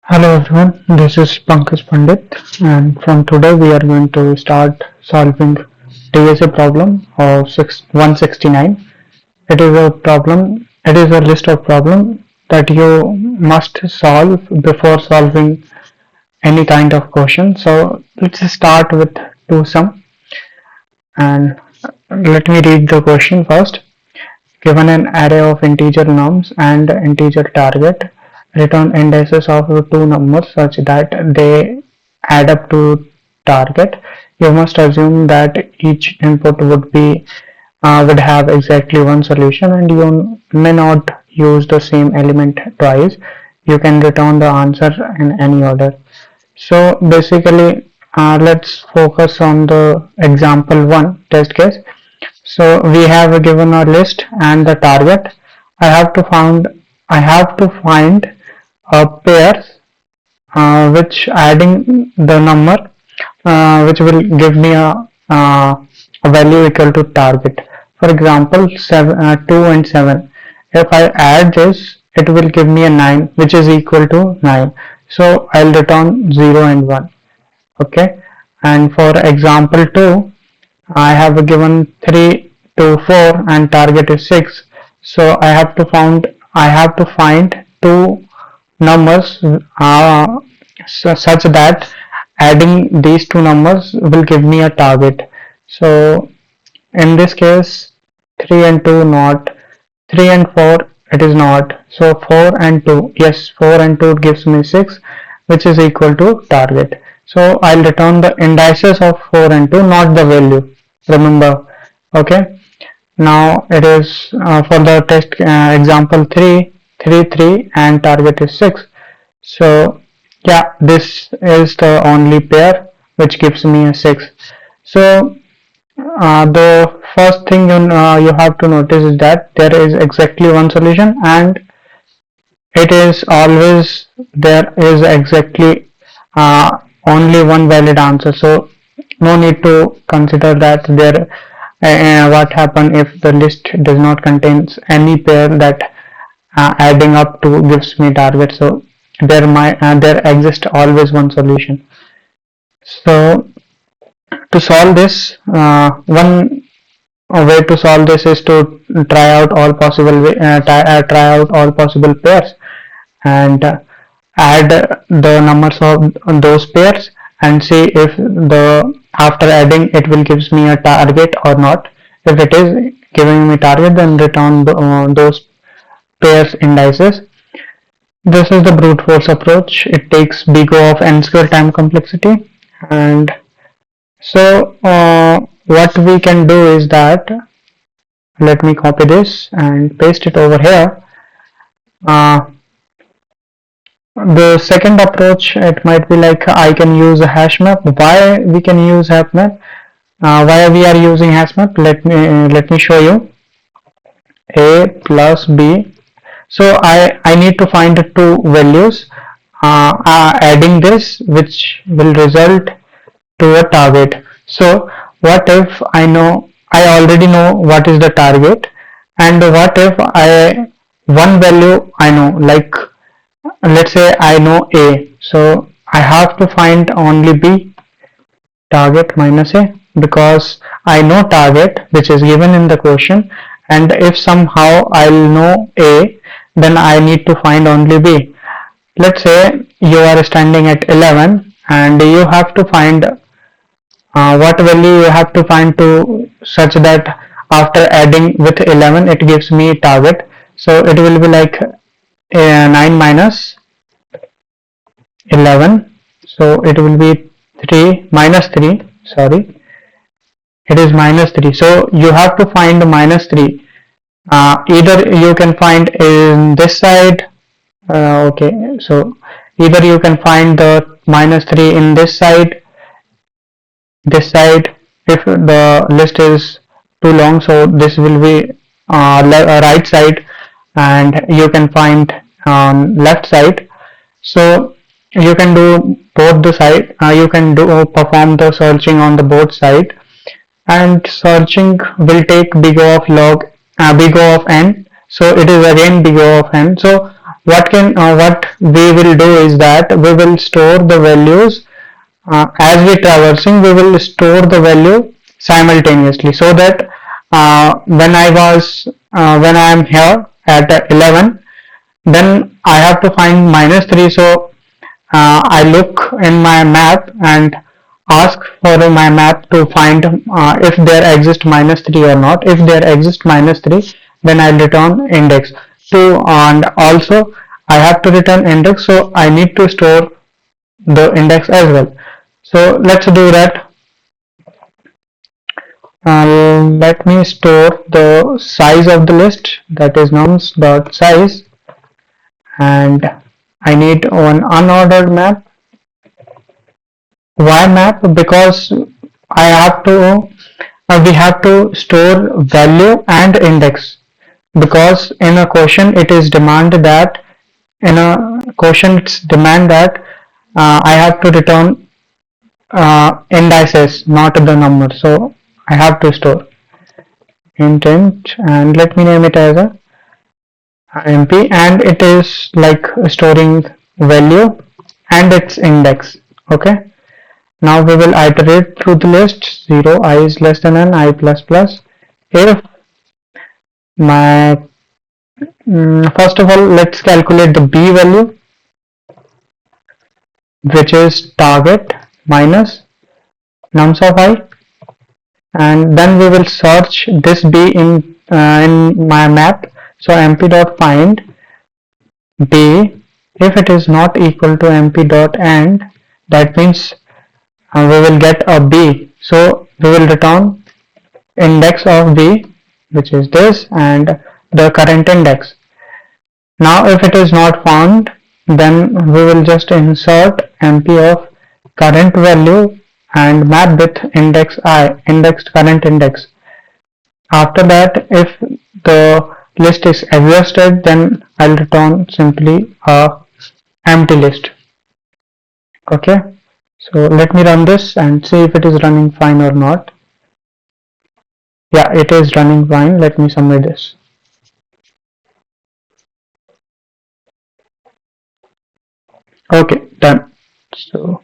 Hello everyone, this is Pankaj Pandit, and from today we are going to start solving DSA problem of 169. It is a list of problems that you must solve before solving any kind of question. So let's start with two sum, and let me read the question first. Given an array of integer norms and integer target, return indices of two numbers such that they add up to target. You must assume that each input would have exactly one solution, and you may not use the same element twice. You can return the answer in any order. So basically, let's focus on the example one test case. So we have given a list and the target. I have to found I have to find a pair which adding the number which will give me a value equal to target. For example, 2 and 7. If I add this, it will give me a 9, which is equal to 9. So I'll return 0 and 1. Okay. And for example 2, I have given 3 to 4 and target is 6. So I have to find two numbers such that adding these two numbers will give me a target. So in this case 3 and 2 not, 3 and 4 it is not. So 4 and 2, yes, 4 and 2 gives me 6, which is equal to target. So I'll return the indices of 4 and 2, not the value, remember. Okay, now it is for the test example 3, 3, 3 and target is 6. So yeah, this is the only pair which gives me a 6. So the first thing you have to notice is that there is exactly one solution, and it is always there is exactly only one valid answer. So no need to consider that there what happen if the list does not contains any pair that adding up to gives me target. So there exists always one solution. So to solve this, one way to solve this is to try out all possible try out all possible pairs, and add the numbers of those pairs and see if the after adding it will gives me a target or not. If it is giving me target, then return those pairs indices. This is the brute force approach. It takes big O of n square time complexity. And so what we can do is that, let me copy this and paste it over here. The second approach, it might be like I can use a hash map. Why we can use hash map? Why we are using hash map? Let me show you. A plus B. So I need to find two values. Adding this, which will result to a target. So what if I already know what is the target, and what if one value I know, like let's say I know A, so I have to find only B, target minus A, because I know target which is given in the question, and if somehow I'll know A, then I need to find only B. Let's say you are standing at 11 and you have to find what value you have to find to such that after adding with 11 it gives me target. So it will be like 9 minus 11, so it will be 3 minus 3, sorry, it is minus 3. So you have to find minus 3. Either you can find in this side, okay, so either you can find the minus 3 in this side if the list is too long, so this will be right side, and you can find on left side. So you can do both the side, you can do perform the searching on the both side, and searching will take big O of log big O of n, so it is again big O of n. So what we will do is that we will store the values as we traversing. We will store the value simultaneously, so that when I am here at 11, then I have to find minus 3. So I look in my map and ask for my map to find if there exists minus 3 or not. If there exists minus 3, then I'll return index 2, and also I have to return index, so I need to store the index as well. So let's do that. Let me store the size of the list, that is nums dot size, and I need one unordered map. Why map? Because I have to we have to store value and index, because in a question it is demanded that in a question it's demand that I have to return indices, not the number. So I have to store int, and let me name it as a mp, and it is like storing value and its index. Okay. Now we will iterate through the list. 0 I is less than n I plus plus. If my first of all, let's calculate the b value, which is target minus nums of I, and then we will search this b in my map. So mp dot find b. If it is not equal to mp dot end, that means we will get a b. So we will return index of b, which is this, and the current index. Now if it is not found, then we will just insert mp of current value and map with index I, indexed current index. After that, if the list is exhausted, then I'll return simply a empty list. Okay, so let me run this and see if it is running fine or not. Yeah, it is running fine. Let me submit this. Okay, done. So